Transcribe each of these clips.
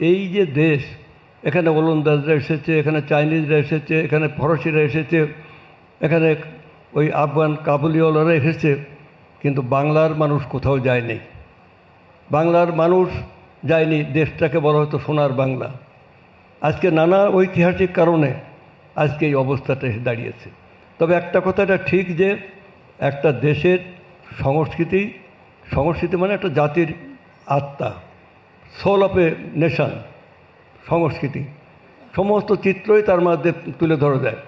এই যে দেশ, এখানে ওলন্দাজরা এসেছে, এখানে চাইনিজরা এসেছে, এখানে ফরাসিরা এসেছে, এখানে ওই আফগান কাবুলিওয়ালারা এসেছে, কিন্তু বাংলার মানুষ কোথাও যায়নি। বাংলার মানুষ যায়নি, দেশটাকে বলা হতো সোনার বাংলা। আজকে নানা ঐতিহাসিক কারণে আজকে এই অবস্থাটা এসে দাঁড়িয়েছে। তবে একটা কথাটা ঠিক যে একটা দেশের সংস্কৃতি, সংস্কৃতি মানে একটা জাতির আত্মা, সোল অফ এ নেশন, সংস্কৃতি সমস্ত চিত্রই তার মধ্যে তুলে ধরা যায়।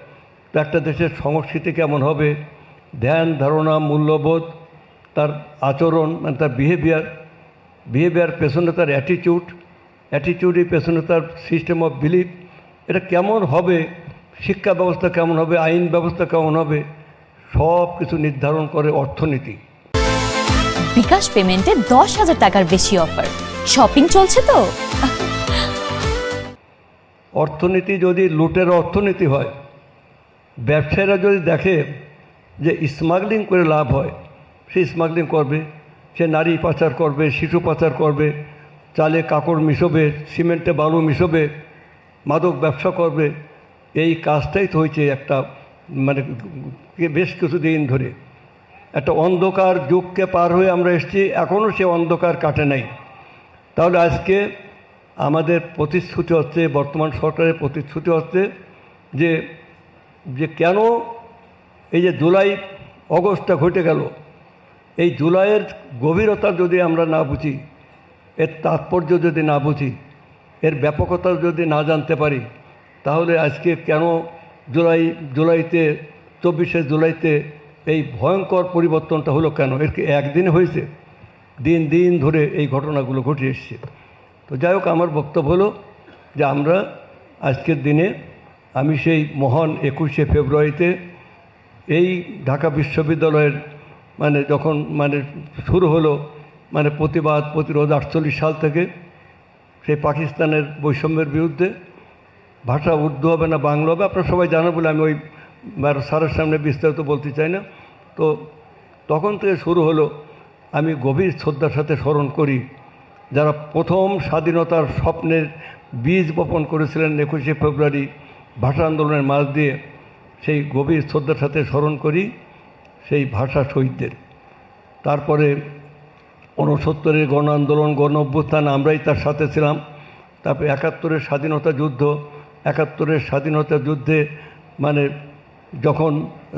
তো একটা দেশের সংস্কৃতি কেমন হবে, ধ্যান ধারণা মূল্যবোধ, তার আচরণ মানে তার বিহেভিয়ার পেছনে তার অ্যাটিটিউডের পেছনে তার সিস্টেম অফ বিলিফ, এটা কেমন হবে, শিক্ষা ব্যবস্থা কেমন হবে, আইন ব্যবস্থা কেমন হবে, সব কিছু নির্ধারণ করে অর্থনীতি। বিকাশ পেমেন্টে 10,000 টাকার বেশি অফার, শপিং চলছে তো। অর্থনীতি যদি লুটের অর্থনীতি হয়, ব্যবসায়ীরা যদি দেখে যে স্মাগলিং করে লাভ হয়, সে স্মাগলিং করবে, সে নারী পাচার করবে, শিশু পাচার করবে, চালে কাপড় মিশবে, সিমেন্টে বালু মিশবে, মাদক ব্যবসা করবে। এই কাজটাই তো হয়েছে একটা মানে বেশ কিছুদিন ধরে। একটা অন্ধকার যুগকে পার হয়ে আমরা এসেছি, এখনও সে অন্ধকার কাটে নাই। তাহলে আজকে আমাদের প্রতিশ্রুতি হচ্ছে, বর্তমান সরকারের প্রতিশ্রুতি হচ্ছে যে যে কেন এই যে জুলাই অগস্টটা ঘটে গেল, এই জুলাইয়ের গভীরতা যদি আমরা না বুঝি, এর তাৎপর্য যদি না বুঝি, এর ব্যাপকতা যদি না জানতে পারি, তাহলে আজকে কেন জুলাইতে 24শে জুলাইতে এই ভয়ঙ্কর পরিবর্তনটা হলো কেন? এর কি একদিনে হয়েছে? দিন দিন ধরে এই ঘটনাগুলো ঘটে এসছে। তো যাই হোক, আমার বক্তব্য হলো যে আমরা আজকের দিনে, আমি সেই মহান 21শে ফেব্রুয়ারিতে এই ঢাকা বিশ্ববিদ্যালয়ের যখন শুরু হলো প্রতিবাদ প্রতিরোধ 48 সাল থেকে, সেই পাকিস্তানের বৈষম্যের বিরুদ্ধে, ভাষা উর্দু হবে না বাংলা হবে, আপনারা সবাই জানেন বলে আমি ওই স্যারের সামনে বিস্তারিত বলতে চাই না। তো তখন থেকে শুরু হলো। আমি গভীর শ্রদ্ধার সাথে স্মরণ করি যারা প্রথম স্বাধীনতার স্বপ্নের বীজ বপন করেছিলেন 21শে ফেব্রুয়ারি ভাষা আন্দোলনের মাঝ দিয়ে। সেই গভীর শ্রদ্ধার সাথে স্মরণ করি সেই ভাষা শহীদদের। তারপরে 69-এর গণ আন্দোলন, গণ অভ্যুত্থান, আমরাই তার সাথে ছিলাম। তারপরে 71-এর স্বাধীনতা যুদ্ধ, 71-এর স্বাধীনতা যুদ্ধে যখন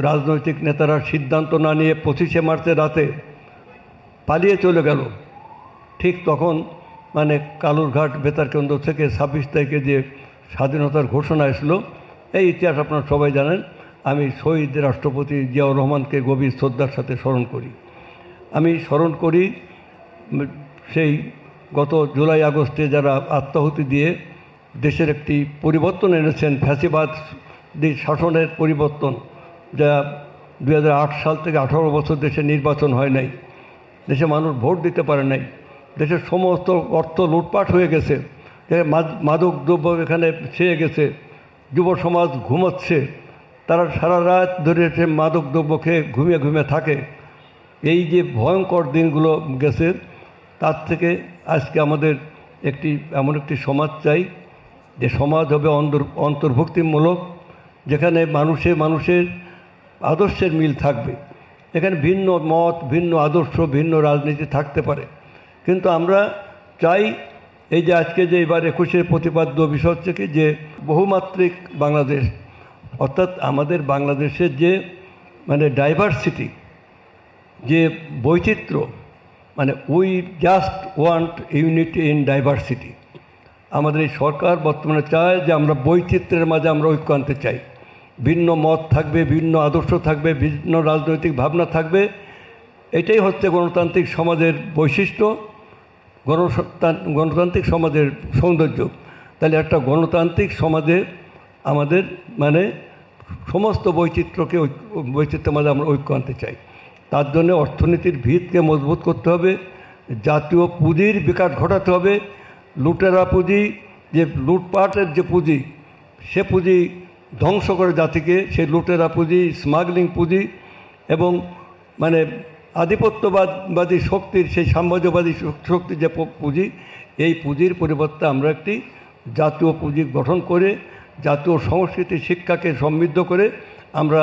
রাজনৈতিক নেতারা সিদ্ধান্ত না নিয়ে 25শে মার্চের রাতে পালিয়ে চলে গেল, ঠিক তখন কালুরঘাট বেতার কেন্দ্র থেকে 26 তারিখে যে স্বাধীনতার ঘোষণা আসলো, এই ইতিহাস আপনারা সবাই জানেন। আমি শহীদ রাষ্ট্রপতি জিয়াউর রহমানকে গভীর শ্রদ্ধার সাথে স্মরণ করি। আমি স্মরণ করি সেই গত জুলাই আগস্টে যারা আত্মাহুতি দিয়ে দেশের একটি পরিবর্তন এনেছেন, ফ্যাসিবাদী শাসনের পরিবর্তন, যা 2008 সাল থেকে 18 বছর দেশে নির্বাচন হয় নাই, দেশে মানুষ ভোট দিতে পারে নাই, দেশের সমস্ত অর্থ লুটপাট হয়ে গেছে, মাদক দ্রব্য এখানে ছেয়ে গেছে, যুব সমাজ ঘুমাচ্ছে, তারা সারা রাত ধরে সে মাদক দ্রব্য খেয়ে ঘুমিয়ে ঘুমিয়ে থাকে। এই যে ভয়ঙ্কর দিনগুলো গেছে, তার থেকে আজকে আমাদের এমন একটি সমাজ চাই, যে সমাজ হবে অন্তর্ভুক্তিমূলক, যেখানে মানুষের আদর্শের মিল থাকবে। এখানে ভিন্ন মত, ভিন্ন আদর্শ, ভিন্ন রাজনীতি থাকতে পারে, কিন্তু আমরা চাই এই যে আজকে যে এবার 21-এর প্রতিপাদ্য বিষয় হচ্ছে কি, যে বহুমাত্রিক বাংলাদেশ, অর্থাৎ আমাদের বাংলাদেশের যে ডাইভার্সিটি, যে বৈচিত্র্য, we just want unity in diversity. আমাদের এই সরকার বর্তমানে চায় যে আমরা বৈচিত্র্যের মাঝে আমরা ঐক্য আনতে চাই। ভিন্ন মত থাকবে, ভিন্ন আদর্শ থাকবে, ভিন্ন রাজনৈতিক ভাবনা থাকবে। এটাই হচ্ছে গণতান্ত্রিক সমাজের বৈশিষ্ট্য, গণতান্ত্রিক সমাজের সৌন্দর্য। তাহলে একটা গণতান্ত্রিক সমাজে আমাদের সমস্ত বৈচিত্র্যের মাঝে আমরা ঐক্য আনতে চাই। তার জন্য অর্থনীতির ভিতকে মজবুত করতে হবে, জাতীয় পুঁজির বিকাশ ঘটাতে হবে। লুটেরা পুঁজি, যে লুটপাটের যে পুঁজি, সে পুঁজি ধ্বংস করে জাতিকে, সেই লুটেরা পুঁজি, স্মাগলিং পুঁজি এবং আধিপত্যবাদী শক্তির, সেই সাম্রাজ্যবাদী শক্তির যে পুঁজি, এই পুঁজির পরিবর্তে আমরা একটি জাতীয় পুঁজি গঠন করে জাতীয় সংস্কৃতি শিক্ষাকে সমৃদ্ধ করে আমরা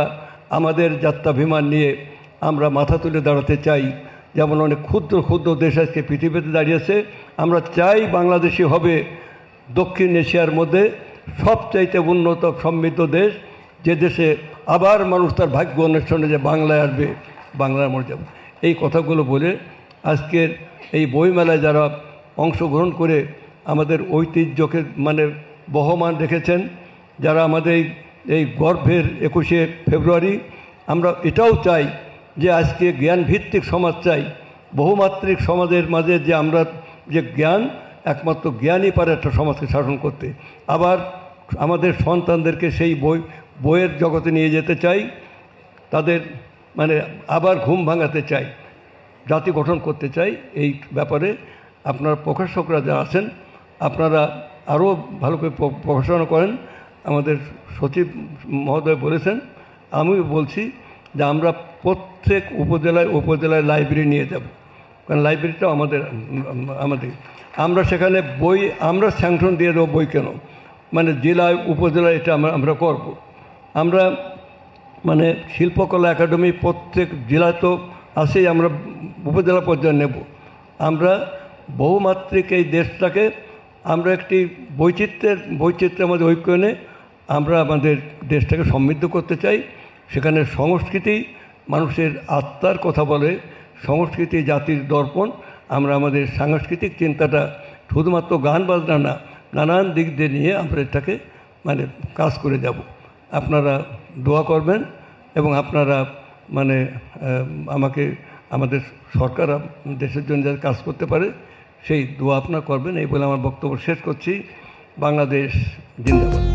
আমাদের যাত্রাভিমান নিয়ে আমরা মাথা তুলে দাঁড়াতে চাই। যেমন অনেক ক্ষুদ্র ক্ষুদ্র দেশ আজকে পৃথিবীতে দাঁড়িয়েছে, আমরা চাই বাংলাদেশই হবে দক্ষিণ এশিয়ার মধ্যে সবচাইতে উন্নত সমৃদ্ধ দেশ, যে দেশে আবার মানুষ তার ভাগ্য অন্বেষণে যে বাংলায় আসবে, বাংলার মর্যাদা। এই কথাগুলো বলে আজকের এই বইমেলায় যারা অংশগ্রহণ করে আমাদের ঐতিহ্যকে মানে বহমান রেখেছেন, যারা আমাদের এই গর্বের 21শে ফেব্রুয়ারি, আমরা এটাও চাই যে আজকে জ্ঞানভিত্তিক সমাজ চাই। বহুমাত্রিক সমাজের মাঝে যে আমরা যে জ্ঞান, একমাত্র জ্ঞানই পারে একটা সমাজকে শাসন করতে। আবার আমাদের সন্তানদেরকে সেই বইয়ের জগতে নিয়ে যেতে চাই, তাদের মানে আবার ঘুম ভাঙাতে চাই, জাতি গঠন করতে চাই। এই ব্যাপারে আপনারা প্রকাশকরা যারা আছেন, আপনারা আরও ভালো করে প্রকাশনা করেন। আমাদের সচিব মহোদয় বলেছেন, আমিও বলছি যে আমরা প্রত্যেক উপজেলায় লাইব্রেরি নিয়ে যাব, কারণ লাইব্রেরিটাও আমাদের আমরা সেখানে বই আমরা স্যাংশন দিয়ে দেবো। বই কেন মানে জেলায় উপজেলায় এটা আমরা করব। আমরা মানে শিল্পকলা একাডেমি প্রত্যেক জেলায় তো আসেই, আমরা উপজেলা পর্যায়ে নেব। আমরা বহুমাত্রিক এই দেশটাকে আমরা একটি বৈচিত্র্যের মধ্যে ঐক্য এনে আমরা আমাদের দেশটাকে সমৃদ্ধ করতে চাই। সেখানে সংস্কৃতি মানুষের আত্মার কথা বলে, সংস্কৃতি জাতির দর্পণ। আমরা আমাদের সাংস্কৃতিক চিন্তাটা শুধুমাত্র গান বাজনা না, নানান দিক দিয়ে নিয়ে আমরা এটাকে মানে কাজ করে যাব। আপনারা দোয়া করবেন এবং আপনারা মানে আমাকে আমাদের সরকার দেশের জন্য যাতে কাজ করতে পারে সেই দোয়া আপনারা করবেন। এই বলে আমার বক্তব্য শেষ করছি। বাংলাদেশ জিন্দাবাদ।